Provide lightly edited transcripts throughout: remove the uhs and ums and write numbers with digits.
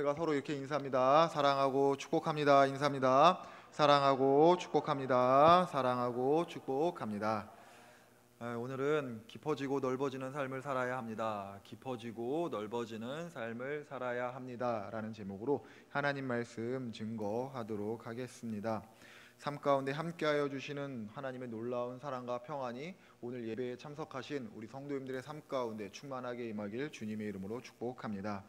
우리가 서로 이렇게 인사합니다. 사랑하고 축복합니다. 인사합니다. 사랑하고 축복합니다. 사랑하고 축복합니다. 오늘은 깊어지고 넓어지는 삶을 살아야 합니다. 깊어지고 넓어지는 삶을 살아야 합니다. 라는 제목으로 하나님 말씀 증거하도록 하겠습니다. 삶 가운데 함께하여 주시는 하나님의 놀라운 사랑과 평안이 오늘 예배에 참석하신 우리 성도님들의 삶 가운데 충만하게 임하길 주님의 이름으로 축복합니다.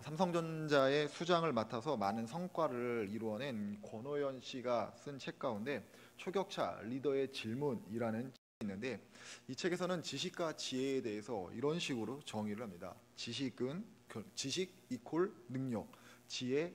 삼성전자의 수장을 맡아서 많은 성과를 이루어낸 권호연 씨가 쓴 책 가운데 초격차 리더의 질문이라는 책이 있는데, 이 책에서는 지식과 지혜에 대해서 이런 식으로 정의를 합니다. 지식 이퀄 능력, 지혜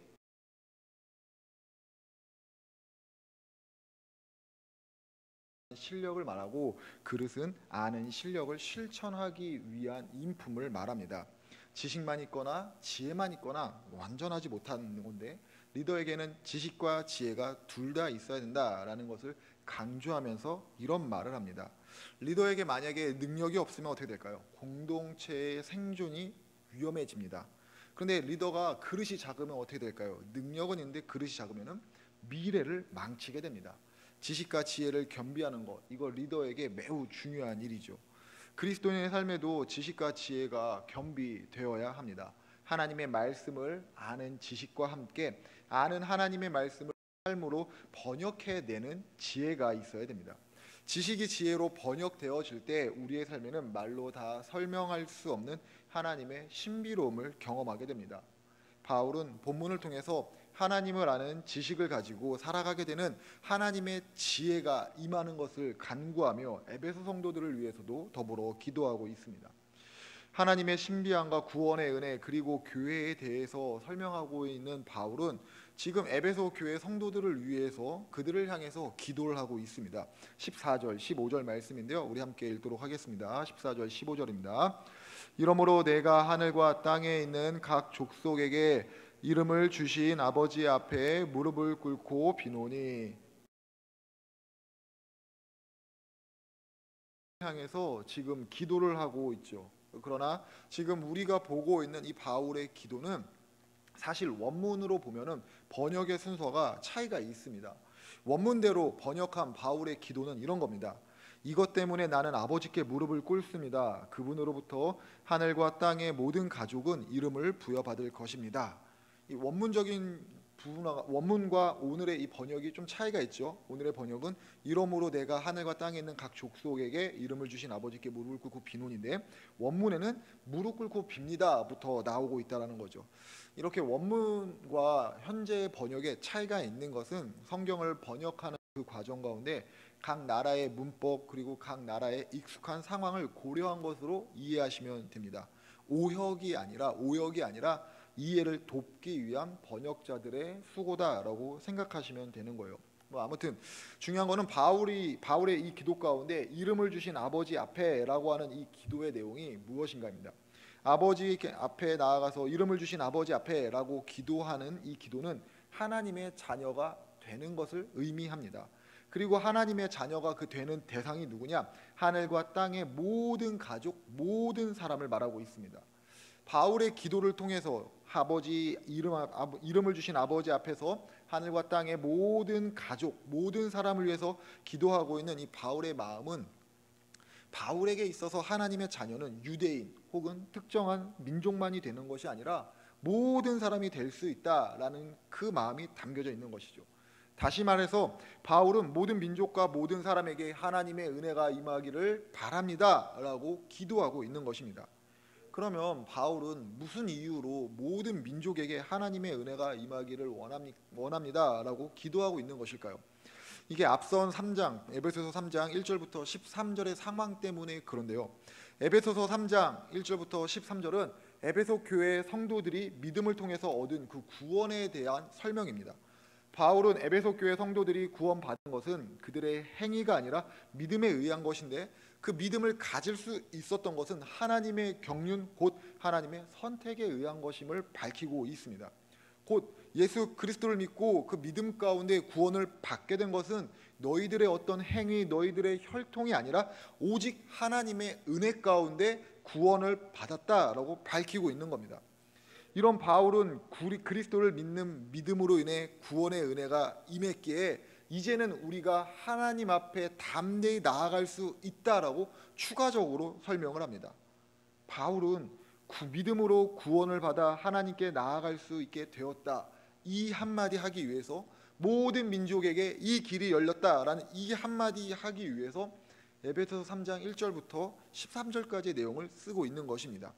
실력을 말하고, 그릇은 아는 실력을 실천하기 위한 인품을 말합니다. 지식만 있거나 지혜만 있거나 완전하지 못한 건데, 리더에게는 지식과 지혜가 둘 다 있어야 된다라는 것을 강조하면서 이런 말을 합니다. 리더에게 만약에 능력이 없으면 어떻게 될까요? 공동체의 생존이 위험해집니다. 그런데 리더가 그릇이 작으면 어떻게 될까요? 능력은 있는데 그릇이 작으면 미래를 망치게 됩니다. 지식과 지혜를 겸비하는 것, 이거 리더에게 매우 중요한 일이죠. 그리스도인의 삶에도 지식과 지혜가 겸비되어야 합니다. 하나님의 말씀을 아는 지식과 함께 아는 하나님의 말씀을 삶으로 번역해내는 지혜가 있어야 됩니다. 지식이 지혜로 번역되어질 때 우리의 삶에는 말로 다 설명할 수 없는 하나님의 신비로움을 경험하게 됩니다. 바울은 본문을 통해서 하나님을 아는 지식을 가지고 살아가게 되는 하나님의 지혜가 임하는 것을 간구하며 에베소 성도들을 위해서도 더불어 기도하고 있습니다. 하나님의 신비함과 구원의 은혜, 그리고 교회에 대해서 설명하고 있는 바울은 지금 에베소 교회 성도들을 위해서 그들을 향해서 기도를 하고 있습니다. 14절, 15절 말씀인데요. 우리 함께 읽도록 하겠습니다. 14절, 15절입니다. 이러므로 내가 하늘과 땅에 있는 각 족속에게 이름을 주신 아버지 앞에 무릎을 꿇고 비노니, 향해서 지금 기도를 하고 있죠. 그러나 지금 우리가 보고 있는 이 바울의 기도는 사실 원문으로 보면은 번역의 순서가 차이가 있습니다. 원문대로 번역한 바울의 기도는 이런 겁니다. 이것 때문에 나는 아버지께 무릎을 꿇습니다. 그분으로부터 하늘과 땅의 모든 가족은 이름을 부여받을 것입니다. 이 원문과 오늘의 이 번역이 좀 차이가 있죠. 오늘의 번역은 이러므로 내가 하늘과 땅에 있는 각 족속에게 이름을 주신 아버지께 무릎을 꿇고 비노니인데, 원문에는 무릎 꿇고 빕니다부터 나오고 있다는 거죠. 이렇게 원문과 현재 번역에 차이가 있는 것은 성경을 번역하는 그 과정 가운데 각 나라의 문법, 그리고 각 나라의 익숙한 상황을 고려한 것으로 이해하시면 됩니다. 오역이 아니라 이해를 돕기 위한 번역자들의 수고다라고 생각하시면 되는 거예요. 아무튼 중요한 거는 바울의 이 기도 가운데 이름을 주신 아버지 앞에라고 하는 이 기도의 내용이 무엇인가입니다. 아버지 앞에 나아가서 이름을 주신 아버지 앞에라고 기도하는 이 기도는 하나님의 자녀가 되는 것을 의미합니다. 그리고 하나님의 자녀가 그 되는 대상이 누구냐? 하늘과 땅의 모든 가족, 모든 사람을 말하고 있습니다. 바울의 기도를 통해서 이름을 주신 아버지 앞에서 하늘과 땅의 모든 가족, 모든 사람을 위해서 기도하고 있는 이 바울의 마음은, 바울에게 있어서 하나님의 자녀는 유대인 혹은 특정한 민족만이 되는 것이 아니라 모든 사람이 될 수 있다라는 그 마음이 담겨져 있는 것이죠. 다시 말해서 바울은 모든 민족과 모든 사람에게 하나님의 은혜가 임하기를 바랍니다라고 기도하고 있는 것입니다. 그러면 바울은 무슨 이유로 모든 민족에게 하나님의 은혜가 임하기를 원합니다라고 기도하고 있는 것일까요? 이게 앞선 3장, 에베소서 3장 1절부터 13절의 상황 때문에 그런데요. 에베소서 3장 1절부터 13절은 에베소 교회 성도들이 믿음을 통해서 얻은 그 구원에 대한 설명입니다. 바울은 에베소 교회 성도들이 구원받은 것은 그들의 행위가 아니라 믿음에 의한 것인데, 그 믿음을 가질 수 있었던 것은 하나님의 경륜, 곧 하나님의 선택에 의한 것임을 밝히고 있습니다. 곧 예수 그리스도를 믿고 그 믿음 가운데 구원을 받게 된 것은 너희들의 어떤 행위, 너희들의 혈통이 아니라 오직 하나님의 은혜 가운데 구원을 받았다라고 밝히고 있는 겁니다. 이런 바울은 그리스도를 믿는 믿음으로 인해 구원의 은혜가 임했기에 이제는 우리가 하나님 앞에 담대히 나아갈 수 있다라고 추가적으로 설명을 합니다. 바울은 믿음으로 구원을 받아 하나님께 나아갈 수 있게 되었다, 이 한마디 하기 위해서, 모든 민족에게 이 길이 열렸다라는 이 한마디 하기 위해서 에베소서 3장 1절부터 13절까지의 내용을 쓰고 있는 것입니다.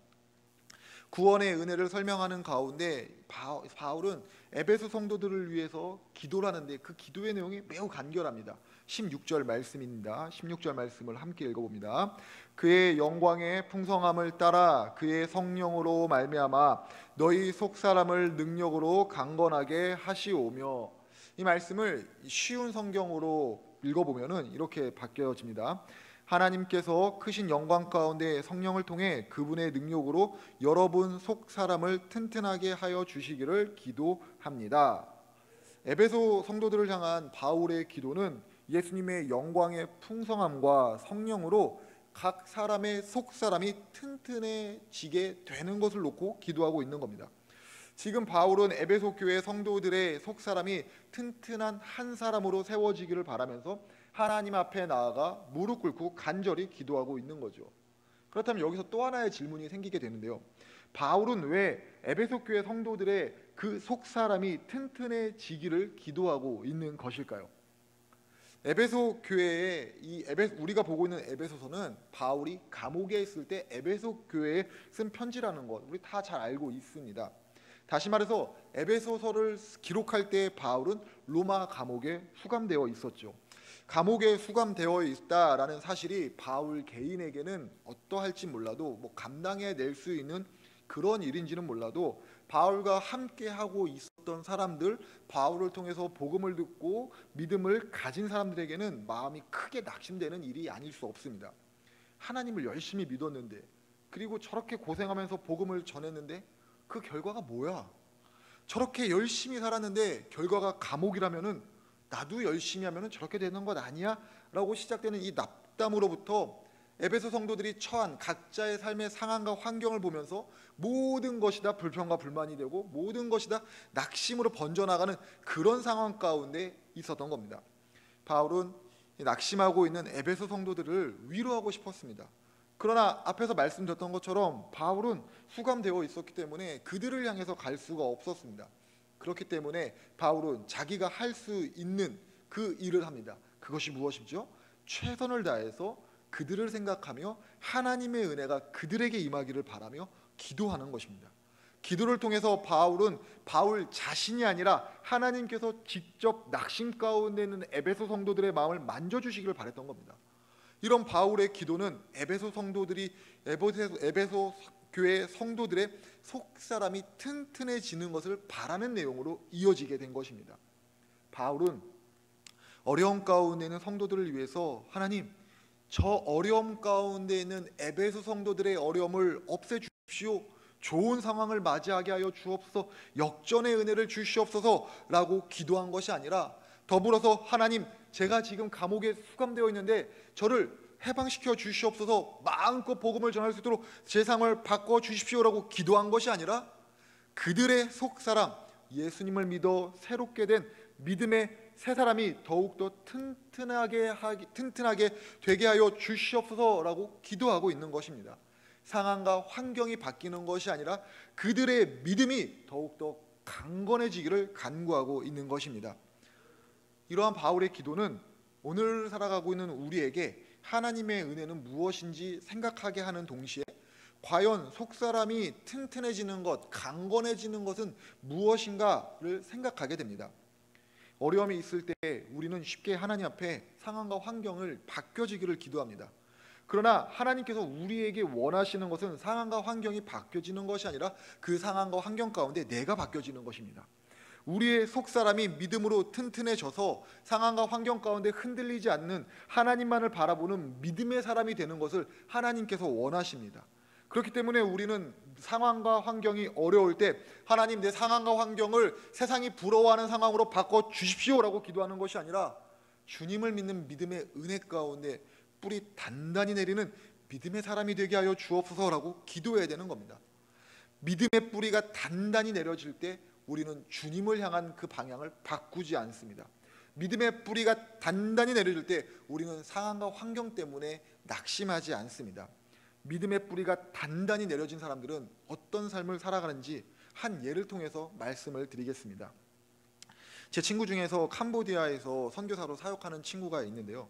구원의 은혜를 설명하는 가운데 바울은 에베소 성도들을 위해서 기도를 하는데 그 기도의 내용이 매우 간결합니다. 16절 말씀입니다. 16절 말씀을 함께 읽어봅니다. 그의 영광의 풍성함을 따라 그의 성령으로 말미암아 너희 속사람을 능력으로 강건하게 하시오며, 이 말씀을 쉬운 성경으로 읽어보면은 이렇게 바뀌어집니다. 하나님께서 크신 영광 가운데 성령을 통해 그분의 능력으로 여러분 속 사람을 튼튼하게 하여 주시기를 기도합니다. 에베소 성도들을 향한 바울의 기도는 예수님의 영광의 풍성함과 성령으로 각 사람의 속 사람이 튼튼해지게 되는 것을 놓고 기도하고 있는 겁니다. 지금 바울은 에베소 교회 성도들의 속 사람이 튼튼한 한 사람으로 세워지기를 바라면서 하나님 앞에 나아가 무릎 꿇고 간절히 기도하고 있는 거죠. 그렇다면 여기서 또 하나의 질문이 생기게 되는데요. 바울은 왜 에베소 교회 성도들의 그 속 사람이 튼튼해지기를 기도하고 있는 것일까요? 에베소 교회의 우리가 보고 있는 에베소서는 바울이 감옥에 있을 때 에베소 교회에 쓴 편지라는 것 우리 다 잘 알고 있습니다. 다시 말해서 에베소서를 기록할 때 바울은 로마 감옥에 수감되어 있었죠. 감옥에 수감되어 있다라는 사실이 바울 개인에게는 어떠할지 몰라도 감당해낼 수 있는 그런 일인지는 몰라도 바울과 함께하고 있었던 사람들, 바울을 통해서 복음을 듣고 믿음을 가진 사람들에게는 마음이 크게 낙심되는 일이 아닐 수 없습니다. 하나님을 열심히 믿었는데, 그리고 저렇게 고생하면서 복음을 전했는데 그 결과가 뭐야? 저렇게 열심히 살았는데 결과가 감옥이라면은 나도 열심히 하면은 저렇게 되는 것 아니야? 라고 시작되는 이 낙담으로부터 에베소 성도들이 처한 각자의 삶의 상황과 환경을 보면서 모든 것이 다 불평과 불만이 되고 모든 것이 다 낙심으로 번져나가는 그런 상황 가운데 있었던 겁니다. 바울은 낙심하고 있는 에베소 성도들을 위로하고 싶었습니다. 그러나 앞에서 말씀드렸던 것처럼 바울은 수감되어 있었기 때문에 그들을 향해서 갈 수가 없었습니다. 그렇기 때문에 바울은 자기가 할 수 있는 그 일을 합니다. 그것이 무엇이죠? 최선을 다해서 그들을 생각하며 하나님의 은혜가 그들에게 임하기를 바라며 기도하는 것입니다. 기도를 통해서 바울은 바울 자신이 아니라 하나님께서 직접 낙심 가운데 있는 에베소 성도들의 마음을 만져주시기를 바랬던 겁니다. 이런 바울의 기도는 에베소 교회 성도들의 속사람이 튼튼해지는 것을 바라는 내용으로 이어지게 된 것입니다. 바울은 어려움 가운데 있는 성도들을 위해서 하나님, 저 어려움 가운데 있는 에베소 성도들의 어려움을 없애주십시오, 좋은 상황을 맞이하게 하여 주옵소서, 역전의 은혜를 주시옵소서라고 기도한 것이 아니라 더불어서 하나님, 제가 지금 감옥에 수감되어 있는데 저를 해방시켜 주시옵소서, 마음껏 복음을 전할 수 있도록 제 삶을 바꿔 주십시오라고 기도한 것이 아니라 그들의 속사람, 예수님을 믿어 새롭게 된 믿음의 새 사람이 더욱더 튼튼하게 되게 하여 주시옵소서라고 기도하고 있는 것입니다. 상황과 환경이 바뀌는 것이 아니라 그들의 믿음이 더욱더 강건해지기를 간구하고 있는 것입니다. 이러한 바울의 기도는 오늘 살아가고 있는 우리에게 하나님의 은혜는 무엇인지 생각하게 하는 동시에 과연 속사람이 튼튼해지는 것, 강건해지는 것은 무엇인가를 생각하게 됩니다. 어려움이 있을 때 우리는 쉽게 하나님 앞에 상황과 환경을 바뀌어지기를 기도합니다. 그러나 하나님께서 우리에게 원하시는 것은 상황과 환경이 바뀌어지는 것이 아니라 그 상황과 환경 가운데 내가 바뀌어지는 것입니다. 우리의 속사람이 믿음으로 튼튼해져서 상황과 환경 가운데 흔들리지 않는 하나님만을 바라보는 믿음의 사람이 되는 것을 하나님께서 원하십니다. 그렇기 때문에 우리는 상황과 환경이 어려울 때 하나님, 내 상황과 환경을 세상이 부러워하는 상황으로 바꿔 주십시오라고 기도하는 것이 아니라 주님을 믿는 믿음의 은혜 가운데 뿌리 단단히 내리는 믿음의 사람이 되게 하여 주옵소서라고 기도해야 되는 겁니다. 믿음의 뿌리가 단단히 내려질 때 우리는 주님을 향한 그 방향을 바꾸지 않습니다. 믿음의 뿌리가 단단히 내려질 때 우리는 상황과 환경 때문에 낙심하지 않습니다. 믿음의 뿌리가 단단히 내려진 사람들은 어떤 삶을 살아가는지 한 예를 통해서 말씀을 드리겠습니다. 제 친구 중에서 캄보디아에서 선교사로 사역하는 친구가 있는데요.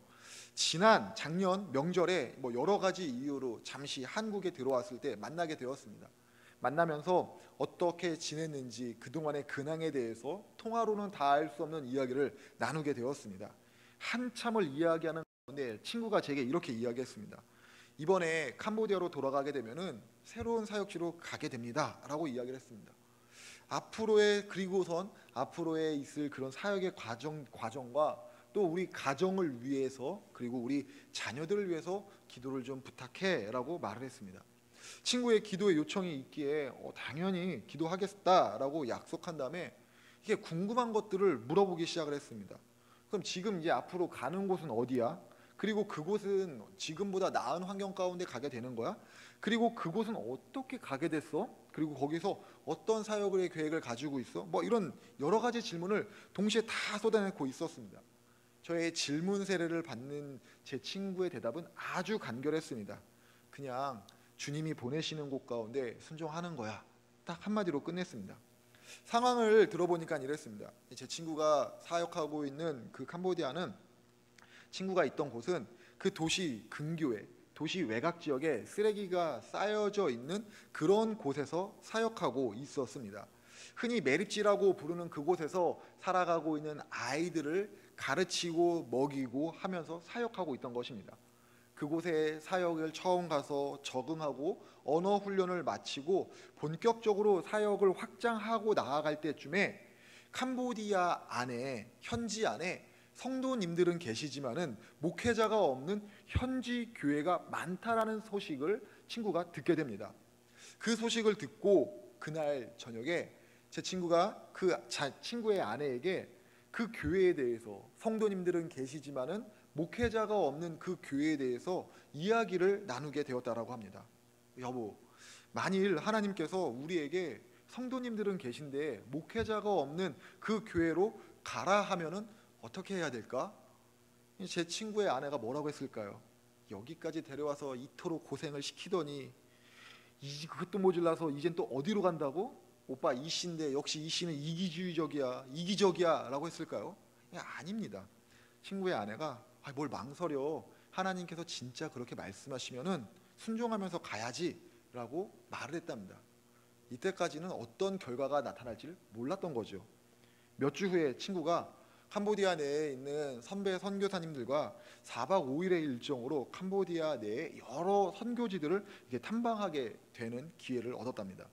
지난 작년 명절에 여러 가지 이유로 잠시 한국에 들어왔을 때 만나게 되었습니다. 만나면서 어떻게 지냈는지 그동안의 근황에 대해서 통화로는 다 알 수 없는 이야기를 나누게 되었습니다. 한참을 이야기하는 가운데 친구가 제게 이렇게 이야기했습니다. 이번에 캄보디아로 돌아가게 되면은 새로운 사역지로 가게 됩니다 라고 이야기를 했습니다. 그리고선 앞으로에 있을 그런 사역의 과정과 또 우리 가정을 위해서 그리고 우리 자녀들을 위해서 기도를 좀 부탁해 라고 말을 했습니다. 친구의 기도의 요청이 있기에 당연히 기도하겠다라고 약속한 다음에 이게 궁금한 것들을 물어보기 시작을 했습니다. 그럼 지금 이제 앞으로 가는 곳은 어디야? 그리고 그곳은 지금보다 나은 환경 가운데 가게 되는 거야? 그리고 그곳은 어떻게 가게 됐어? 그리고 거기서 어떤 사역의 계획을 가지고 있어? 이런 여러 가지 질문을 동시에 다 쏟아내고 있었습니다. 저의 질문 세례를 받는 제 친구의 대답은 아주 간결했습니다. 그냥 주님이 보내시는 곳 가운데 순종하는 거야. 딱 한마디로 끝냈습니다. 상황을 들어보니까 이랬습니다. 제 친구가 사역하고 있는 그 캄보디아는 친구가 있던 곳은 그 도시 근교에 도시 외곽 지역에 쓰레기가 쌓여져 있는 그런 곳에서 사역하고 있었습니다. 흔히 매립지라고 부르는 그곳에서 살아가고 있는 아이들을 가르치고 먹이고 하면서 사역하고 있던 것입니다. 그곳에 사역을 처음 가서 적응하고 언어 훈련을 마치고 본격적으로 사역을 확장하고 나아갈 때쯤에 캄보디아 안에 현지 안에 성도님들은 계시지만은 목회자가 없는 현지 교회가 많다라는 소식을 친구가 듣게 됩니다. 그 소식을 듣고 그날 저녁에 제 친구가 친구의 아내에게 그 교회에 대해서 성도님들은 계시지만은 목회자가 없는 그 교회에 대해서 이야기를 나누게 되었다라고 합니다. 여보, 만일 하나님께서 우리에게 성도님들은 계신데 목회자가 없는 그 교회로 가라 하면은 어떻게 해야 될까? 제 친구의 아내가 뭐라고 했을까요? 여기까지 데려와서 이토록 고생을 시키더니 그것도 모질라서 이젠 또 어디로 간다고? 오빠 이 씨인데 역시 이 씨는 이기적이야 라고 했을까요? 아닙니다. 친구의 아내가 뭘 망설여, 하나님께서 진짜 그렇게 말씀하시면은 순종하면서 가야지 라고 말을 했답니다. 이때까지는 어떤 결과가 나타날지를 몰랐던 거죠. 몇 주 후에 친구가 캄보디아 내에 있는 선배 선교사님들과 4박 5일의 일정으로 캄보디아 내의 여러 선교지들을 탐방하게 되는 기회를 얻었답니다.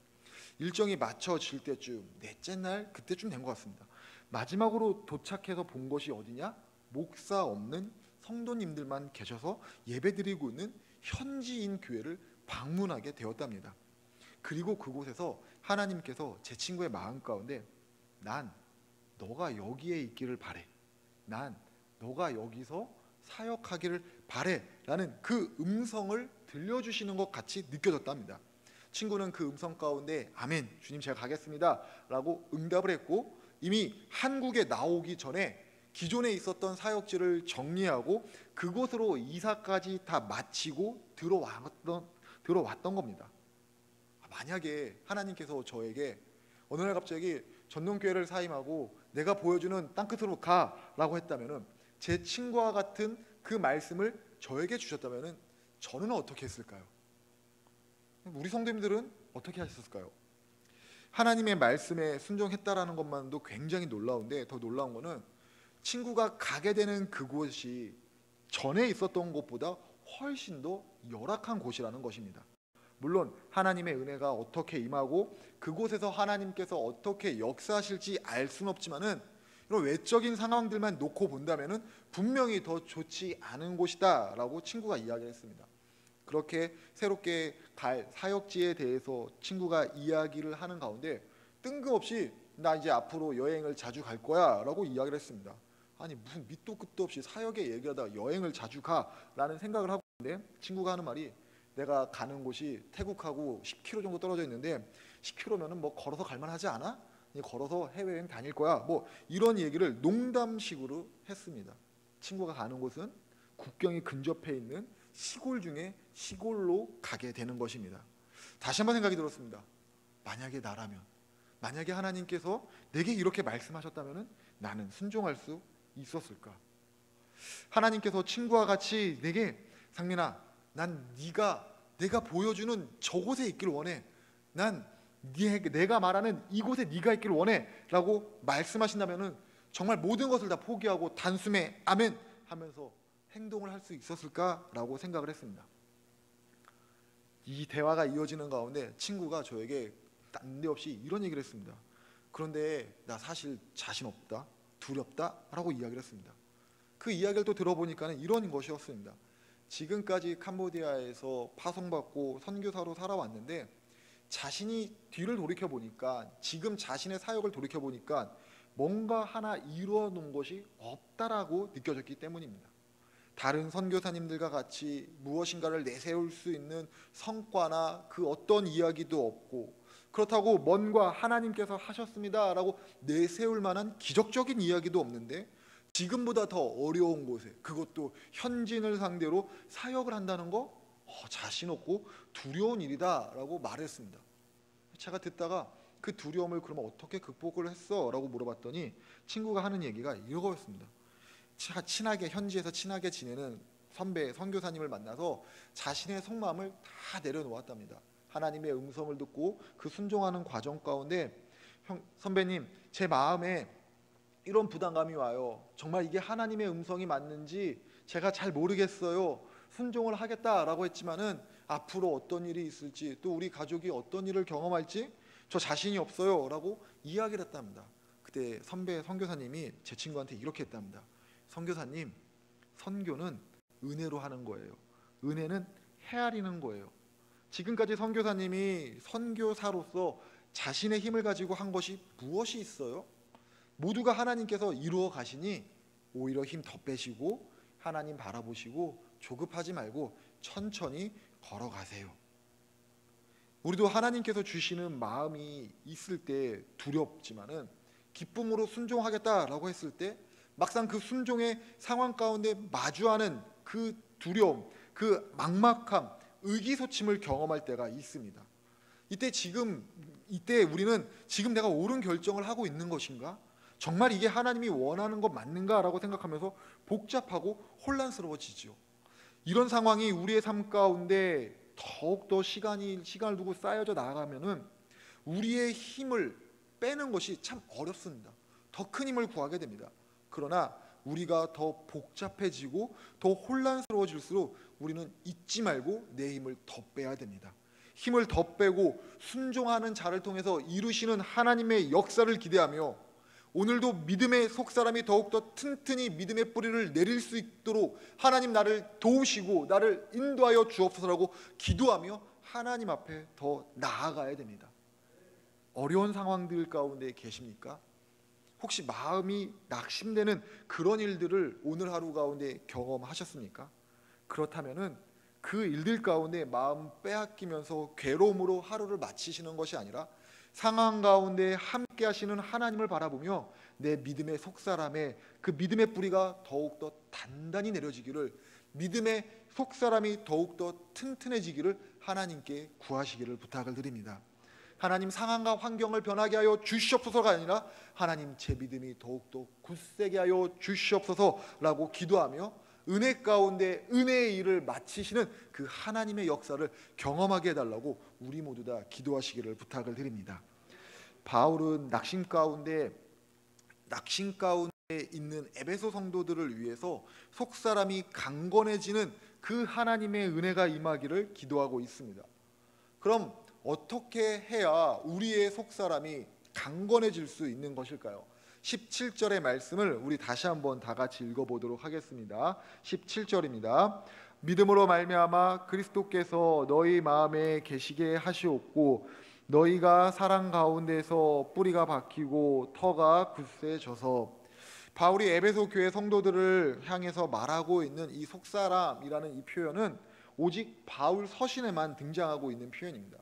일정이 맞춰질 때쯤 넷째 날 그때쯤 된 것 같습니다. 마지막으로 도착해서 본 것이 어디냐? 목사 없는 성도님들만 계셔서 예배드리고 있는 현지인 교회를 방문하게 되었답니다. 그리고 그곳에서 하나님께서 제 친구의 마음 가운데 난 너가 여기에 있기를 바래, 난 너가 여기서 사역하기를 바래 라는 그 음성을 들려주시는 것 같이 느껴졌답니다. 친구는 그 음성 가운데 아멘, 주님 제가 가겠습니다 라고 응답을 했고, 이미 한국에 나오기 전에 기존에 있었던 사역지를 정리하고 그곳으로 이사까지 다 마치고 들어왔던 겁니다. 만약에 하나님께서 저에게 어느 날 갑자기 전동교회를 사임하고 내가 보여주는 땅끝으로 가라고 했다면, 제 친구와 같은 그 말씀을 저에게 주셨다면 저는 어떻게 했을까요? 우리 성도님들은 어떻게 하셨을까요? 하나님의 말씀에 순종했다라는 것만도 굉장히 놀라운데, 더 놀라운 거는 친구가 가게 되는 그곳이 전에 있었던 곳보다 훨씬 더 열악한 곳이라는 것입니다. 물론 하나님의 은혜가 어떻게 임하고 그곳에서 하나님께서 어떻게 역사하실지 알 수는 없지만은 이런 외적인 상황들만 놓고 본다면은 분명히 더 좋지 않은 곳이다라고 친구가 이야기했습니다. 그렇게 새롭게 갈 사역지에 대해서 친구가 이야기를 하는 가운데 뜬금없이 나 이제 앞으로 여행을 자주 갈 거야 라고 이야기를 했습니다. 아니 무슨 밑도 끝도 없이 사역에 얘기하다 여행을 자주 가라는 생각을 하고 있는데, 친구가 하는 말이 내가 가는 곳이 태국하고 10km 정도 떨어져 있는데 10km면은 뭐 걸어서 갈만하지 않아? 걸어서 해외여행 다닐 거야. 뭐 이런 얘기를 농담식으로 했습니다. 친구가 가는 곳은 국경이 근접해 있는 시골 중에 시골로 가게 되는 것입니다. 다시 한번 생각이 들었습니다. 만약에 나라면, 만약에 하나님께서 내게 이렇게 말씀하셨다면 나는 순종할 수 있었을까? 하나님께서 친구와 같이 내게 상민아, 난 내가 보여주는 저곳에 있기를 원해. 난 내가 말하는 이곳에 네가 있기를 원해 라고 말씀하신다면 정말 모든 것을 다 포기하고 단숨에 아멘 하면서 행동을 할 수 있었을까라고 생각을 했습니다. 이 대화가 이어지는 가운데 친구가 저에게 난데없이 이런 얘기를 했습니다. 그런데 나 사실 자신 없다, 두렵다 라고 이야기를 했습니다. 그 이야기를 또 들어보니까 이런 것이었습니다. 지금까지 캄보디아에서 파송받고 선교사로 살아왔는데 자신이 뒤를 돌이켜보니까, 지금 자신의 사역을 돌이켜보니까 뭔가 하나 이루어 놓은 것이 없다라고 느껴졌기 때문입니다. 다른 선교사님들과 같이 무엇인가를 내세울 수 있는 성과나 그 어떤 이야기도 없고, 그렇다고 뭔가 하나님께서 하셨습니다라고 내세울 만한 기적적인 이야기도 없는데 지금보다 더 어려운 곳에, 그것도 현지인을 상대로 사역을 한다는 거 자신 없고 두려운 일이다라고 말했습니다. 제가 듣다가 그 두려움을 그러면 어떻게 극복을 했어? 라고 물어봤더니 친구가 하는 얘기가 이거였습니다. 현지에서 친하게 지내는 선배 선교사님을 만나서 자신의 속마음을 다 내려놓았답니다. 하나님의 음성을 듣고 그 순종하는 과정 가운데 선배님, 제 마음에 이런 부담감이 와요. 정말 이게 하나님의 음성이 맞는지 제가 잘 모르겠어요. 순종을 하겠다라고 했지만은 앞으로 어떤 일이 있을지, 또 우리 가족이 어떤 일을 경험할지 저 자신이 없어요 라고 이야기를 했답니다. 그때 선배 선교사님이 제 친구한테 이렇게 했답니다. 선교사님, 선교는 은혜로 하는 거예요. 은혜는 헤아리는 거예요. 지금까지 선교사님이 선교사로서 자신의 힘을 가지고 한 것이 무엇이 있어요? 모두가 하나님께서 이루어 가시니 오히려 힘 더 빼시고 하나님 바라보시고 조급하지 말고 천천히 걸어가세요. 우리도 하나님께서 주시는 마음이 있을 때 두렵지만은 기쁨으로 순종하겠다라고 했을 때 막상 그 순종의 상황 가운데 마주하는 그 두려움, 그 막막함, 의기소침을 경험할 때가 있습니다. 이때 우리는 지금 내가 옳은 결정을 하고 있는 것인가? 정말 이게 하나님이 원하는 것 맞는가라고 생각하면서 복잡하고 혼란스러워지죠. 이런 상황이 우리의 삶 가운데 더욱더 시간을 두고 쌓여져 나아가면은 우리의 힘을 빼는 것이 참 어렵습니다. 더 큰 힘을 구하게 됩니다. 그러나 우리가 더 복잡해지고 더 혼란스러워질수록 우리는 잊지 말고 내 힘을 더 빼야 됩니다. 힘을 더 빼고 순종하는 자를 통해서 이루시는 하나님의 역사를 기대하며 오늘도 믿음의 속사람이 더욱더 튼튼히 믿음의 뿌리를 내릴 수 있도록 하나님 나를 도우시고 나를 인도하여 주옵소서라고 기도하며 하나님 앞에 더 나아가야 됩니다. 어려운 상황들 가운데 계십니까? 혹시 마음이 낙심되는 그런 일들을 오늘 하루 가운데 경험하셨습니까? 그렇다면은 그 일들 가운데 마음 빼앗기면서 괴로움으로 하루를 마치시는 것이 아니라 상황 가운데 함께 하시는 하나님을 바라보며 내 믿음의 속사람의 그 믿음의 뿌리가 더욱더 단단히 내려지기를, 믿음의 속사람이 더욱더 튼튼해지기를 하나님께 구하시기를 부탁을 드립니다. 하나님, 상황과 환경을 변하게 하여 주시옵소서가 아니라 하나님, 제 믿음이 더욱더 굳세게 하여 주시옵소서라고 기도하며 은혜 가운데 은혜의 일을 마치시는 그 하나님의 역사를 경험하게 해달라고 우리 모두 다 기도하시기를 부탁을 드립니다. 바울은 낙심 가운데 있는 에베소 성도들을 위해서 속사람이 강건해지는 그 하나님의 은혜가 임하기를 기도하고 있습니다. 그럼 어떻게 해야 우리의 속사람이 강건해질 수 있는 것일까요? 17절의 말씀을 우리 다시 한번 다 같이 읽어보도록 하겠습니다. 17절입니다. 믿음으로 말미암아 그리스도께서 너희 마음에 계시게 하시옵고 너희가 사랑 가운데서 뿌리가 박히고 터가 굳세져서. 바울이 에베소 교회 성도들을 향해서 말하고 있는 이 속사람이라는 이 표현은 오직 바울 서신에만 등장하고 있는 표현입니다.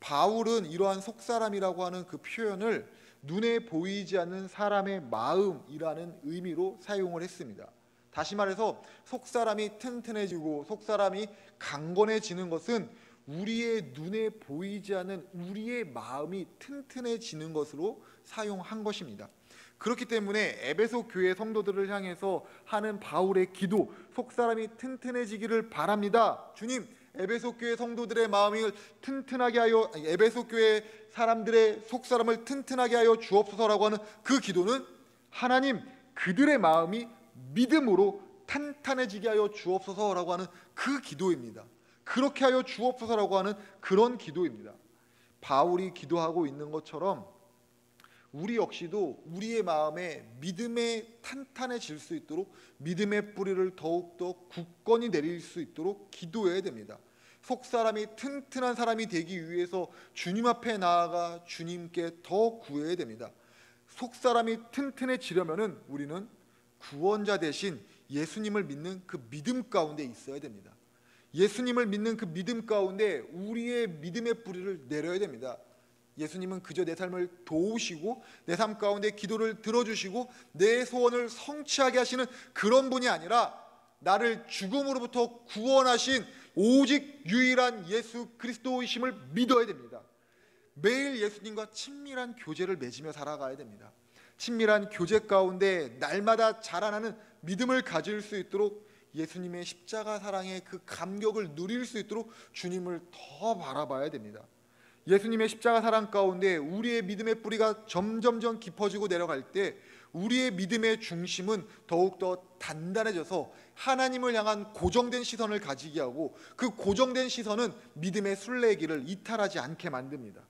바울은 이러한 속사람이라고 하는 그 표현을 눈에 보이지 않는 사람의 마음이라는 의미로 사용을 했습니다. 다시 말해서 속사람이 튼튼해지고 속사람이 강건해지는 것은 우리의 눈에 보이지 않는 우리의 마음이 튼튼해지는 것으로 사용한 것입니다. 그렇기 때문에 에베소 교회 성도들을 향해서 하는 바울의 기도, 속사람이 튼튼해지기를 바랍니다. 주님, 에베소 교회 성도들의 마음을 튼튼하게 하여, 에베소 교회 사람들의 속사람을 튼튼하게 하여 주옵소서라고 하는 그 기도는 하나님, 그들의 마음이 믿음으로 탄탄해지게 하여 주옵소서라고 하는 그 기도입니다. 그렇게 하여 주옵소서라고 하는 그런 기도입니다. 바울이 기도하고 있는 것처럼 우리 역시도 우리의 마음에 믿음에 탄탄해질 수 있도록, 믿음의 뿌리를 더욱더 굳건히 내릴 수 있도록 기도해야 됩니다. 속사람이 튼튼한 사람이 되기 위해서 주님 앞에 나아가 주님께 더 구해야 됩니다. 속사람이 튼튼해지려면은 우리는 구원자 대신 예수님을 믿는 그 믿음 가운데 있어야 됩니다. 예수님을 믿는 그 믿음 가운데 우리의 믿음의 뿌리를 내려야 됩니다. 예수님은 그저 내 삶을 도우시고 내 삶 가운데 기도를 들어주시고 내 소원을 성취하게 하시는 그런 분이 아니라 나를 죽음으로부터 구원하신 오직 유일한 예수 그리스도이심을 믿어야 됩니다. 매일 예수님과 친밀한 교제를 맺으며 살아가야 됩니다. 친밀한 교제 가운데 날마다 자라나는 믿음을 가질 수 있도록, 예수님의 십자가 사랑의 그 감격을 누릴 수 있도록 주님을 더 바라봐야 됩니다. 예수님의 십자가 사랑 가운데 우리의 믿음의 뿌리가 점점점 깊어지고 내려갈 때 우리의 믿음의 중심은 더욱더 단단해져서 하나님을 향한 고정된 시선을 가지게 하고, 그 고정된 시선은 믿음의 순례길을 이탈하지 않게 만듭니다.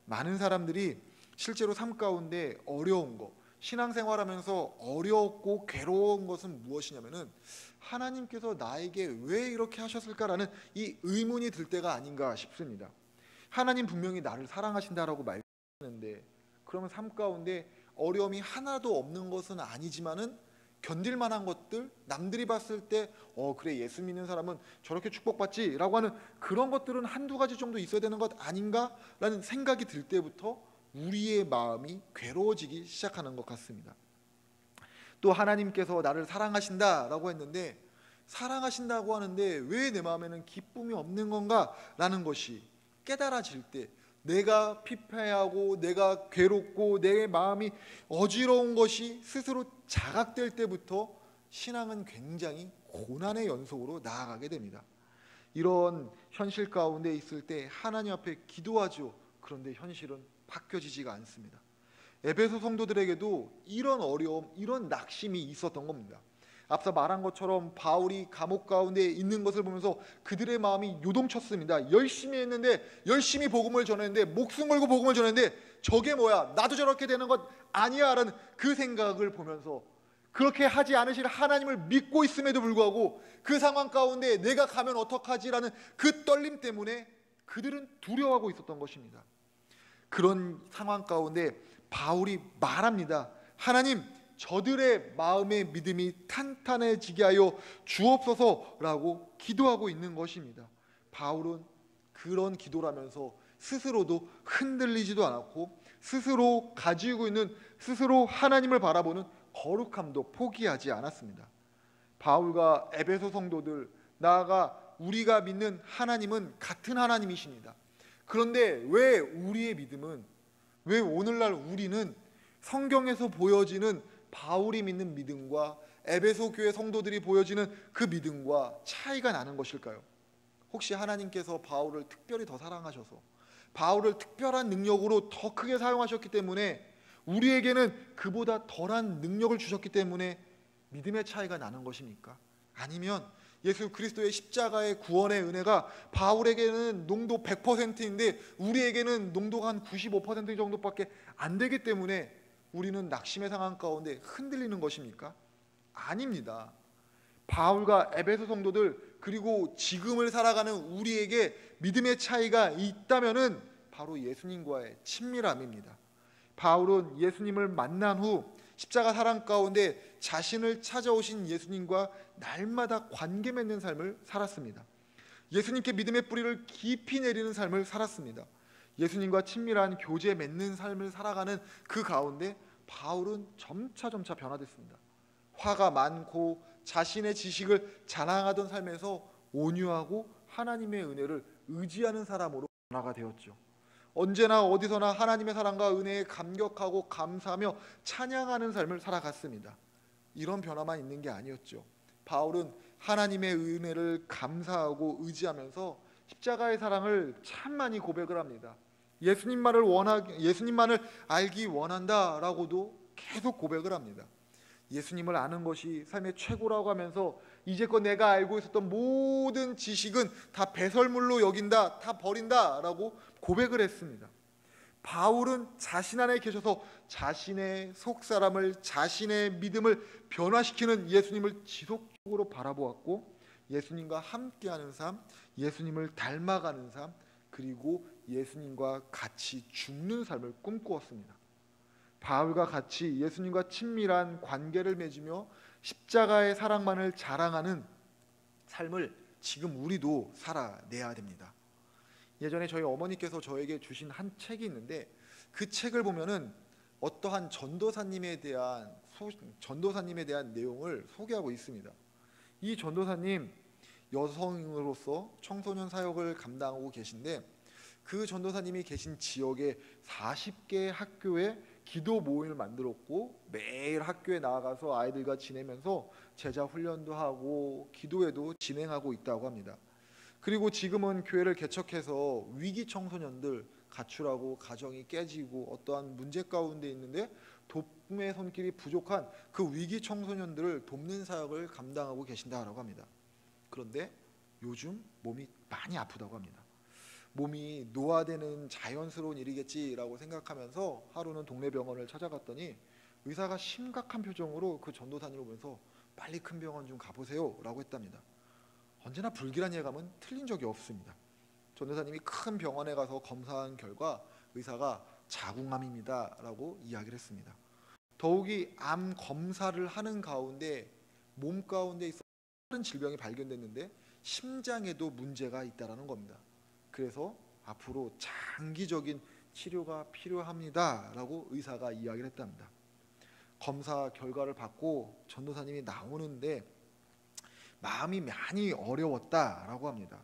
많은 사람들이 실제로 삶 가운데 어려운 거, 신앙생활하면서 어렵고 괴로운 것은 무엇이냐면은 하나님께서 나에게 왜 이렇게 하셨을까라는 이 의문이 들 때가 아닌가 싶습니다. 하나님 분명히 나를 사랑하신다라고 말했는데, 그러면 삶 가운데 어려움이 하나도 없는 것은 아니지만은 견딜 만한 것들, 남들이 봤을 때 그래 예수 믿는 사람은 저렇게 축복받지 라고 하는 그런 것들은 한두 가지 정도 있어야 되는 것 아닌가라는 생각이 들 때부터 우리의 마음이 괴로워지기 시작하는 것 같습니다. 또 하나님께서 나를 사랑하신다라고 했는데, 사랑하신다고 하는데 왜 내 마음에는 기쁨이 없는 건가 라는 것이 깨달아질 때, 내가 피폐하고 내가 괴롭고 내 마음이 어지러운 것이 스스로 자각될 때부터 신앙은 굉장히 고난의 연속으로 나아가게 됩니다. 이런 현실 가운데 있을 때 하나님 앞에 기도하죠. 그런데 현실은 바뀌어지지가 않습니다. 에베소 성도들에게도 이런 어려움, 이런 낙심이 있었던 겁니다. 앞서 말한 것처럼 바울이 감옥 가운데 있는 것을 보면서 그들의 마음이 요동쳤습니다. 열심히 했는데, 열심히 복음을 전했는데, 목숨 걸고 복음을 전했는데 저게 뭐야, 나도 저렇게 되는 것 아니야 라는 그 생각을 보면서, 그렇게 하지 않으실 하나님을 믿고 있음에도 불구하고 그 상황 가운데 내가 가면 어떡하지라는 그 떨림 때문에 그들은 두려워하고 있었던 것입니다. 그런 상황 가운데 바울이 말합니다. 하나님, 저들의 마음의 믿음이 탄탄해지게 하여 주옵소서라고 기도하고 있는 것입니다. 바울은 그런 기도라면서 스스로도 흔들리지도 않았고, 스스로 가지고 있는, 스스로 하나님을 바라보는 거룩함도 포기하지 않았습니다. 바울과 에베소 성도들, 나아가 우리가 믿는 하나님은 같은 하나님이십니다. 그런데 왜 우리의 믿음은, 왜 오늘날 우리는 성경에서 보여지는 바울이 믿는 믿음과 에베소 교회 성도들이 보여지는 그 믿음과 차이가 나는 것일까요? 혹시 하나님께서 바울을 특별히 더 사랑하셔서 바울을 특별한 능력으로 더 크게 사용하셨기 때문에, 우리에게는 그보다 덜한 능력을 주셨기 때문에 믿음의 차이가 나는 것입니까? 아니면 예수 그리스도의 십자가의 구원의 은혜가 바울에게는 농도 100%인데 우리에게는 농도가 한 95% 정도밖에 안 되기 때문에 우리는 낙심의 상황 가운데 흔들리는 것입니까? 아닙니다. 바울과 에베소 성도들, 그리고 지금을 살아가는 우리에게 믿음의 차이가 있다면은 바로 예수님과의 친밀함입니다. 바울은 예수님을 만난 후 십자가 사랑 가운데 자신을 찾아오신 예수님과 날마다 관계 맺는 삶을 살았습니다. 예수님께 믿음의 뿌리를 깊이 내리는 삶을 살았습니다. 예수님과 친밀한 교제 맺는 삶을 살아가는 그 가운데 바울은 점차 변화됐습니다. 화가 많고 자신의 지식을 자랑하던 삶에서 온유하고 하나님의 은혜를 의지하는 사람으로 변화가 되었죠. 언제나 어디서나 하나님의 사랑과 은혜에 감격하고 감사하며 찬양하는 삶을 살아갔습니다. 이런 변화만 있는 게 아니었죠. 바울은 하나님의 은혜를 감사하고 의지하면서 십자가의 사랑을 참 많이 고백을 합니다. 예수님만을 알기 원한다라고도 계속 고백을 합니다. 예수님을 아는 것이 삶의 최고라고 하면서 이제껏 내가 알고 있었던 모든 지식은 다 배설물로 여긴다, 다 버린다라고 고백을 했습니다. 바울은 자신 안에 계셔서 자신의 속사람을, 자신의 믿음을 변화시키는 예수님을 지속적으로 바라보았고, 예수님과 함께하는 삶, 예수님을 닮아가는 삶, 그리고 예수님과 같이 죽는 삶을 꿈꾸었습니다. 바울과 같이 예수님과 친밀한 관계를 맺으며 십자가의 사랑만을 자랑하는 삶을 지금 우리도 살아내야 됩니다. 예전에 저희 어머니께서 저에게 주신 한 책이 있는데, 그 책을 보면은 어떠한 전도사님에 대한 내용을 소개하고 있습니다. 이 전도사님, 여성으로서 청소년 사역을 감당하고 계신데, 그 전도사님이 계신 지역에 40개의 학교에 기도 모임을 만들었고, 매일 학교에 나아가서 아이들과 지내면서 제자 훈련도 하고 기도회도 진행하고 있다고 합니다. 그리고 지금은 교회를 개척해서 위기 청소년들 가출하고 가정이 깨지고 어떠한 문제 가운데 있는데 돕의 손길이 부족한 그 위기 청소년들을 돕는 사역을 감당하고 계신다라고 합니다. 그런데 요즘 몸이 많이 아프다고 합니다. 몸이 노화되는 자연스러운 일이겠지라고 생각하면서 하루는 동네 병원을 찾아갔더니 의사가 심각한 표정으로 그 전도사님을 보면서 빨리 큰 병원 좀 가보세요 라고 했답니다. 언제나 불길한 예감은 틀린 적이 없습니다. 전도사님이 큰 병원에 가서 검사한 결과 의사가 자궁암입니다 라고 이야기를 했습니다. 더욱이 암 검사를 하는 가운데 몸 가운데 있어 다른 질병이 발견됐는데 심장에도 문제가 있다라는 겁니다. 그래서 앞으로 장기적인 치료가 필요합니다 라고 의사가 이야기를 했답니다. 검사 결과를 받고 전도사님이 나오는데 마음이 많이 어려웠다라고 합니다.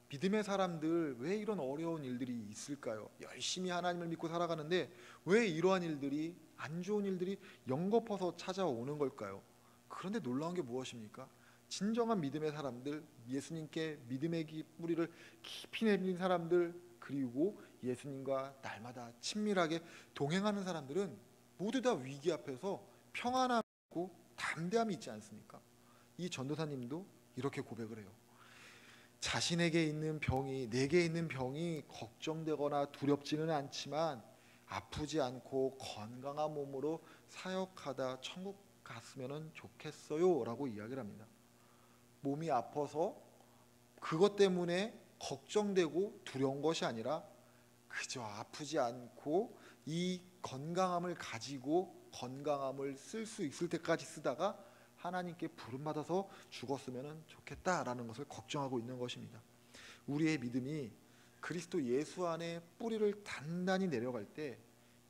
믿음의 사람들, 왜 이런 어려운 일들이 있을까요? 열심히 하나님을 믿고 살아가는데 왜 이러한 일들이, 안 좋은 일들이 연거퍼서 찾아오는 걸까요? 그런데 놀라운 게 무엇입니까? 진정한 믿음의 사람들, 예수님께 믿음의 뿌리를 깊이 내린 사람들, 그리고 예수님과 날마다 친밀하게 동행하는 사람들은 모두 다 위기 앞에서 평안함이 있고 담대함이 있지 않습니까? 이 전도사님도 이렇게 고백을 해요. 자신에게 있는 병이, 내게 있는 병이 걱정되거나 두렵지는 않지만 아프지 않고 건강한 몸으로 사역하다 천국 갔으면 좋겠어요 라고 이야기를 합니다. 몸이 아파서 그것 때문에 걱정되고 두려운 것이 아니라 그저 아프지 않고 이 건강함을 가지고 건강함을 쓸 수 있을 때까지 쓰다가 하나님께 부름받아서 죽었으면 좋겠다라는 것을 걱정하고 있는 것입니다. 우리의 믿음이 그리스도 예수 안에 뿌리를 단단히 내려갈 때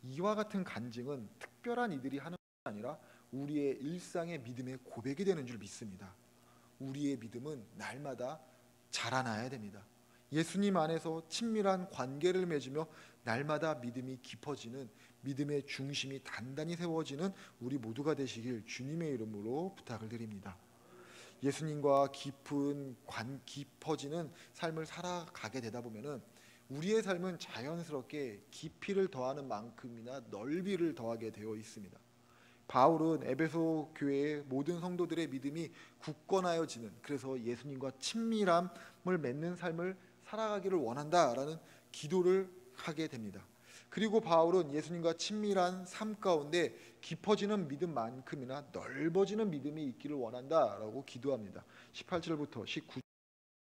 이와 같은 간증은 특별한 이들이 하는 것이 아니라 우리의 일상의 믿음의 고백이 되는 줄 믿습니다. 우리의 믿음은 날마다 자라나야 됩니다. 예수님 안에서 친밀한 관계를 맺으며 날마다 믿음이 깊어지는, 믿음의 중심이 단단히 세워지는 우리 모두가 되시길 주님의 이름으로 부탁을 드립니다. 예수님과 깊어지는 삶을 살아가게 되다 보면은 우리의 삶은 자연스럽게 깊이를 더하는 만큼이나 넓이를 더하게 되어 있습니다. 바울은 에베소 교회의 모든 성도들의 믿음이 굳건하여지는, 그래서 예수님과 친밀함을 맺는 삶을 살아가기를 원한다라는 기도를 하게 됩니다. 그리고 바울은 예수님과 친밀한 삶 가운데 깊어지는 믿음만큼이나 넓어지는 믿음이 있기를 원한다라고 기도합니다. 18절부터 19절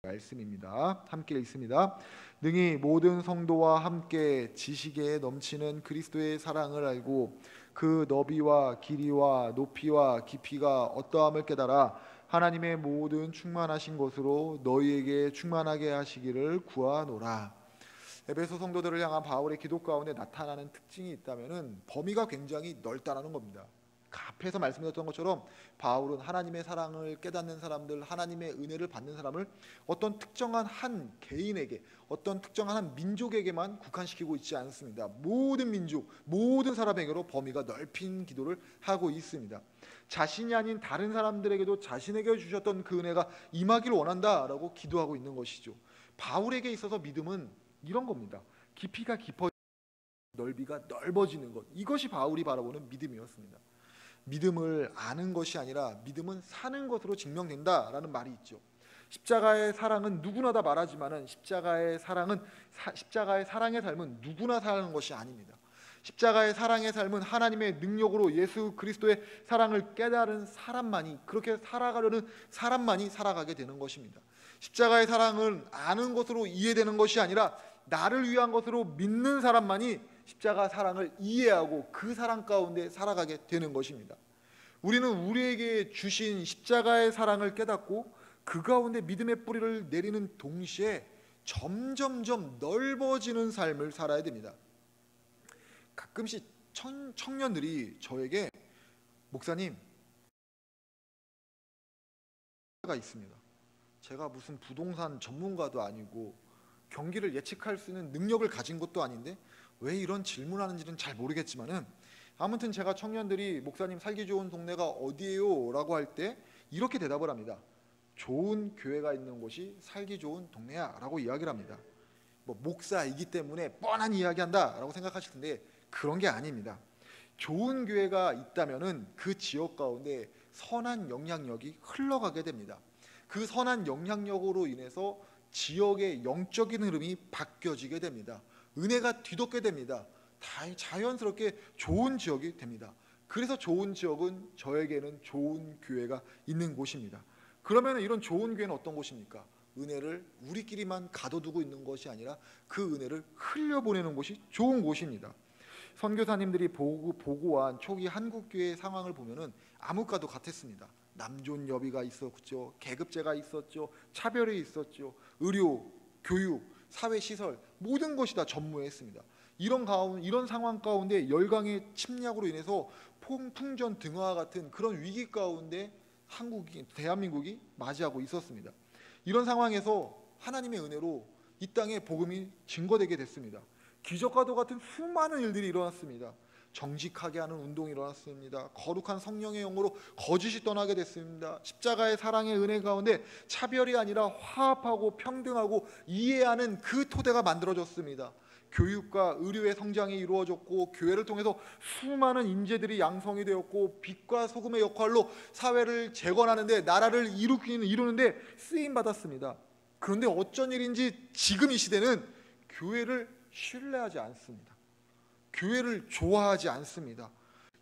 말씀입니다. 함께 읽습니다. 능히 모든 성도와 함께 지식에 넘치는 그리스도의 사랑을 알고 그 너비와 길이와 높이와 깊이가 어떠함을 깨달아 하나님의 모든 충만하신 것으로 너희에게 충만하게 하시기를 구하노라. 에베소 성도들을 향한 바울의 기도 가운데 나타나는 특징이 있다면은 범위가 굉장히 넓다라는 겁니다. 앞에서 말씀드렸던 것처럼 바울은 하나님의 사랑을 깨닫는 사람들, 하나님의 은혜를 받는 사람을 어떤 특정한 한 개인에게, 어떤 특정한 한 민족에게만 국한시키고 있지 않습니다. 모든 민족, 모든 사람에게로 범위가 넓힌 기도를 하고 있습니다. 자신이 아닌 다른 사람들에게도 자신에게 주셨던 그 은혜가 임하기를 원한다라고 기도하고 있는 것이죠. 바울에게 있어서 믿음은 이런 겁니다. 깊이가 깊어지고 넓이가 넓어지는 것, 이것이 바울이 바라보는 믿음이었습니다. 믿음을 아는 것이 아니라 믿음은 사는 것으로 증명된다라는 말이 있죠. 십자가의 사랑은 누구나 다 말하지만은 십자가의 사랑의 삶은 누구나 사는 것이 아닙니다. 십자가의 사랑의 삶은 하나님의 능력으로 예수 그리스도의 사랑을 깨달은 사람만이, 그렇게 살아가려는 사람만이 살아가게 되는 것입니다. 십자가의 사랑은 아는 것으로 이해되는 것이 아니라 나를 위한 것으로 믿는 사람만이 십자가 사랑을 이해하고 그 사랑 가운데 살아가게 되는 것입니다. 우리는 우리에게 주신 십자가의 사랑을 깨닫고 그 가운데 믿음의 뿌리를 내리는 동시에 점점점 넓어지는 삶을 살아야 됩니다. 가끔씩 청년들이 저에게 목사님, 가 있습니다. 제가 무슨 부동산 전문가도 아니고 경기를 예측할 수 있는 능력을 가진 것도 아닌데 왜 이런 질문하는지는 잘 모르겠지만은 아무튼 제가 청년들이 목사님 살기 좋은 동네가 어디예요? 라고 할 때 이렇게 대답을 합니다. 좋은 교회가 있는 곳이 살기 좋은 동네야 라고 이야기를 합니다. 뭐 목사이기 때문에 뻔한 이야기한다 라고 생각하실 텐데 그런 게 아닙니다. 좋은 교회가 있다면은 그 지역 가운데 선한 영향력이 흘러가게 됩니다. 그 선한 영향력으로 인해서 지역의 영적인 흐름이 바뀌어지게 됩니다. 은혜가 뒤덮게 됩니다. 자연스럽게 좋은 지역이 됩니다. 그래서 좋은 지역은 저에게는 좋은 교회가 있는 곳입니다. 그러면 이런 좋은 교회는 어떤 곳입니까? 은혜를 우리끼리만 가둬두고 있는 것이 아니라 그 은혜를 흘려보내는 곳이 좋은 곳입니다. 선교사님들이 보고한 초기 한국교회의 상황을 보면은 암흑과도 같았습니다. 남존여비가 있었죠, 계급제가 있었죠, 차별이 있었죠, 의료, 교육, 사회시설 모든 것이 다 전무했습니다. 이런 상황 가운데 열강의 침략으로 인해서 풍전 등화와 같은 그런 위기 가운데 대한민국이 맞이하고 있었습니다. 이런 상황에서 하나님의 은혜로 이 땅에 복음이 증거되게 됐습니다. 기적과도 같은 수많은 일들이 일어났습니다. 정직하게 하는 운동이 일어났습니다. 거룩한 성령의 영으로 거짓이 떠나게 됐습니다. 십자가의 사랑의 은혜 가운데 차별이 아니라 화합하고 평등하고 이해하는 그 토대가 만들어졌습니다. 교육과 의료의 성장이 이루어졌고 교회를 통해서 수많은 인재들이 양성이 되었고 빛과 소금의 역할로 사회를 재건하는데 나라를 이루는데 쓰임받았습니다. 그런데 어쩐 일인지 지금 이 시대는 교회를 신뢰하지 않습니다. 교회를 좋아하지 않습니다.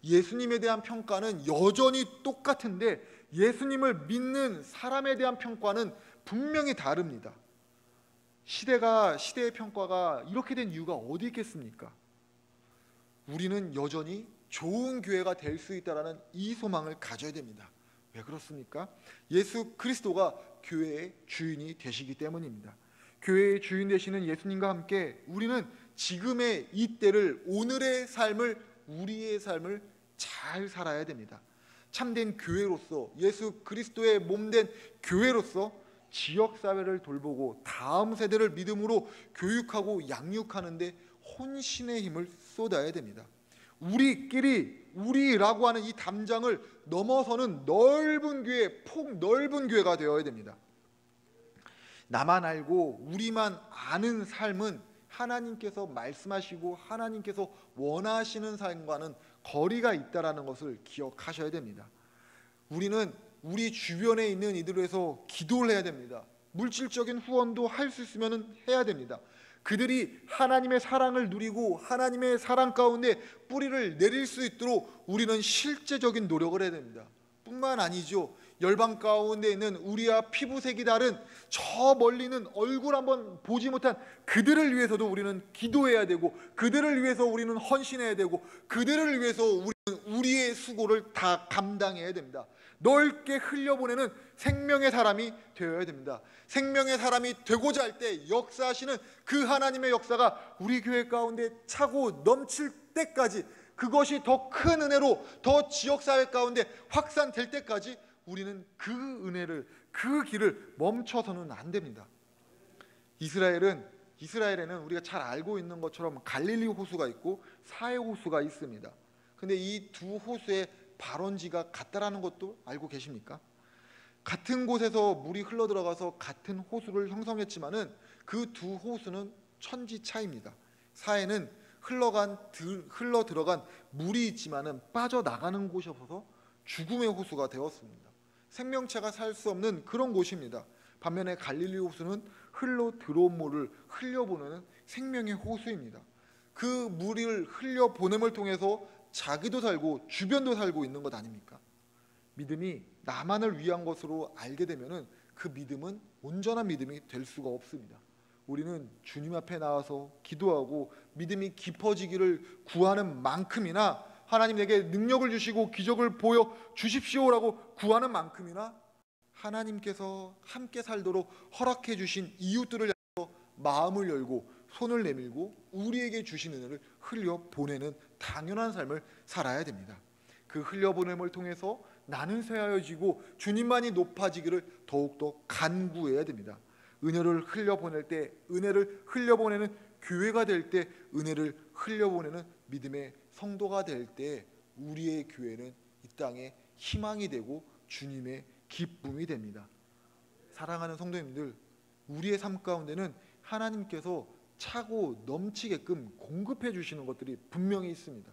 예수님에 대한 평가는 여전히 똑같은데 예수님을 믿는 사람에 대한 평가는 분명히 다릅니다. 시대의 평가가 이렇게 된 이유가 어디 있겠습니까? 우리는 여전히 좋은 교회가 될 수 있다는 이 소망을 가져야 됩니다. 왜 그렇습니까? 예수 그리스도가 교회의 주인이 되시기 때문입니다. 교회의 주인 되시는 예수님과 함께 우리는 지금의 이 때를, 오늘의 삶을, 우리의 삶을 잘 살아야 됩니다. 참된 교회로서, 예수 그리스도의 몸된 교회로서 지역사회를 돌보고 다음 세대를 믿음으로 교육하고 양육하는데 혼신의 힘을 쏟아야 됩니다. 우리라고 하는 이 담장을 넘어서는 넓은 교회, 폭넓은 교회가 되어야 됩니다. 나만 알고 우리만 아는 삶은 하나님께서 말씀하시고 하나님께서 원하시는 삶과는 거리가 있다는 것을 기억하셔야 됩니다. 우리는 우리 주변에 있는 이들을 위해서 기도를 해야 됩니다. 물질적인 후원도 할 수 있으면 해야 됩니다. 그들이 하나님의 사랑을 누리고 하나님의 사랑 가운데 뿌리를 내릴 수 있도록 우리는 실제적인 노력을 해야 됩니다. 뿐만 아니죠. 열방 가운데 있는 우리와 피부색이 다른 저 멀리 있는 얼굴 한번 보지 못한 그들을 위해서도 우리는 기도해야 되고, 그들을 위해서 우리는 헌신해야 되고, 그들을 위해서 우리는 우리의 수고를 다 감당해야 됩니다. 넓게 흘려보내는 생명의 사람이 되어야 됩니다. 생명의 사람이 되고자 할 때 역사하시는 그 하나님의 역사가 우리 교회 가운데 차고 넘칠 때까지, 그것이 더 큰 은혜로 더 지역사회 가운데 확산될 때까지 우리는 그 은혜를, 그 길을 멈춰서는 안 됩니다. 이스라엘에는 우리가 잘 알고 있는 것처럼 갈릴리 호수가 있고 사해 호수가 있습니다. 근데 이 두 호수의 발원지가 같다라는 것도 알고 계십니까? 같은 곳에서 물이 흘러 들어가서 같은 호수를 형성했지만은 그 두 호수는 천지 차이입니다. 사해는 흘러 들어간 물이 있지만은 빠져나가는 곳이 없어서 죽음의 호수가 되었습니다. 생명체가 살 수 없는 그런 곳입니다. 반면에 갈릴리 호수는 흘러 들어온 물을 흘려보내는 생명의 호수입니다. 그 물을 흘려보냄을 통해서 자기도 살고 주변도 살고 있는 것 아닙니까? 믿음이 나만을 위한 것으로 알게 되면은 그 믿음은 온전한 믿음이 될 수가 없습니다. 우리는 주님 앞에 나와서 기도하고 믿음이 깊어지기를 구하는 만큼이나, 하나님 내게 능력을 주시고 기적을 보여 주십시오라고 구하는 만큼이나, 하나님께서 함께 살도록 허락해 주신 이웃들을 향해서 마음을 열고 손을 내밀고 우리에게 주신 은혜를 흘려보내는 당연한 삶을 살아야 됩니다. 그 흘려보냄을 통해서 나는 쇠하여지고 주님만이 높아지기를 더욱더 간구해야 됩니다. 은혜를 흘려보낼 때, 은혜를 흘려보내는 교회가 될 때, 은혜를 흘려보내는 믿음의 성도가 될 때 우리의 교회는 이 땅에 희망이 되고 주님의 기쁨이 됩니다. 사랑하는 성도님들, 우리의 삶 가운데는 하나님께서 차고 넘치게끔 공급해 주시는 것들이 분명히 있습니다.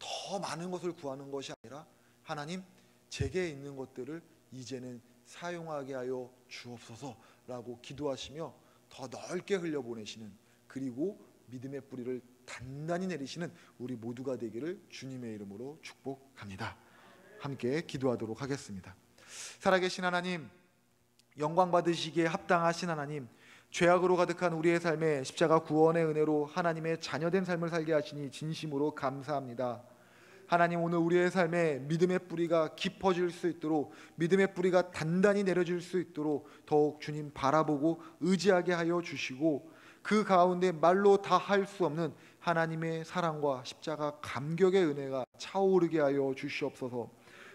더 많은 것을 구하는 것이 아니라, 하나님 제게 있는 것들을 이제는 사용하게 하여 주옵소서라고 기도하시며 더 넓게 흘려보내시는, 그리고 믿음의 뿌리를 단단히 내리시는 우리 모두가 되기를 주님의 이름으로 축복합니다. 함께 기도하도록 하겠습니다. 살아계신 하나님, 영광 받으시기에 합당하신 하나님, 죄악으로 가득한 우리의 삶에 십자가 구원의 은혜로 하나님의 자녀된 삶을 살게 하시니 진심으로 감사합니다. 하나님, 오늘 우리의 삶에 믿음의 뿌리가 깊어질 수 있도록, 믿음의 뿌리가 단단히 내려질 수 있도록 더욱 주님 바라보고 의지하게 하여 주시고, 그 가운데 말로 다 할 수 없는 하나님의 사랑과 십자가 감격의 은혜가 차오르게 하여 주시옵소서.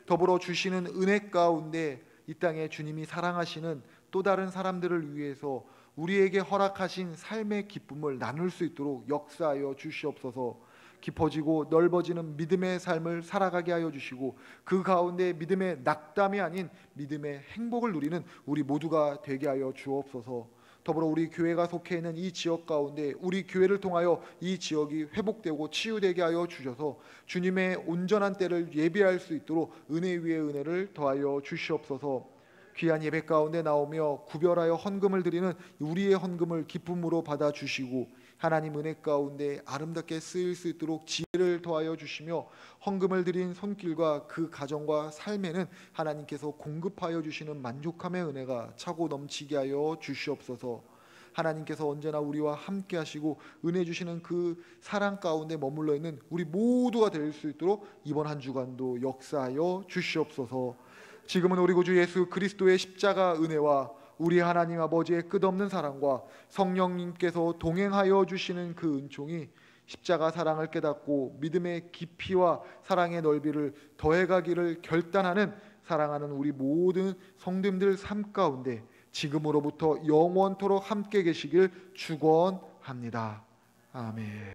더불어 주시는 은혜 가운데 이 땅에 주님이 사랑하시는 또 다른 사람들을 위해서 우리에게 허락하신 삶의 기쁨을 나눌 수 있도록 역사하여 주시옵소서. 깊어지고 넓어지는 믿음의 삶을 살아가게 하여 주시고, 그 가운데 믿음의 낙담이 아닌 믿음의 행복을 누리는 우리 모두가 되게 하여 주옵소서. 더불어 우리 교회가 속해 있는 이 지역 가운데 우리 교회를 통하여 이 지역이 회복되고 치유되게 하여 주셔서 주님의 온전한 때를 예비할 수 있도록 은혜 위에 은혜를 더하여 주시옵소서. 귀한 예배 가운데 나오며 구별하여 헌금을 드리는 우리의 헌금을 기쁨으로 받아주시고, 하나님 은혜 가운데 아름답게 쓰일 수 있도록 지혜를 더하여 주시며, 헌금을 드린 손길과 그 가정과 삶에는 하나님께서 공급하여 주시는 만족함의 은혜가 차고 넘치게 하여 주시옵소서. 하나님께서 언제나 우리와 함께 하시고 은혜 주시는 그 사랑 가운데 머물러 있는 우리 모두가 될 수 있도록 이번 한 주간도 역사하여 주시옵소서. 지금은 우리 구주 예수 그리스도의 십자가 은혜와 우리 하나님 아버지의 끝없는 사랑과 성령님께서 동행하여 주시는 그 은총이 십자가 사랑을 깨닫고 믿음의 깊이와 사랑의 넓이를 더해가기를 결단하는 사랑하는 우리 모든 성도님들 삶 가운데 지금으로부터 영원토록 함께 계시길 축원합니다. 아멘.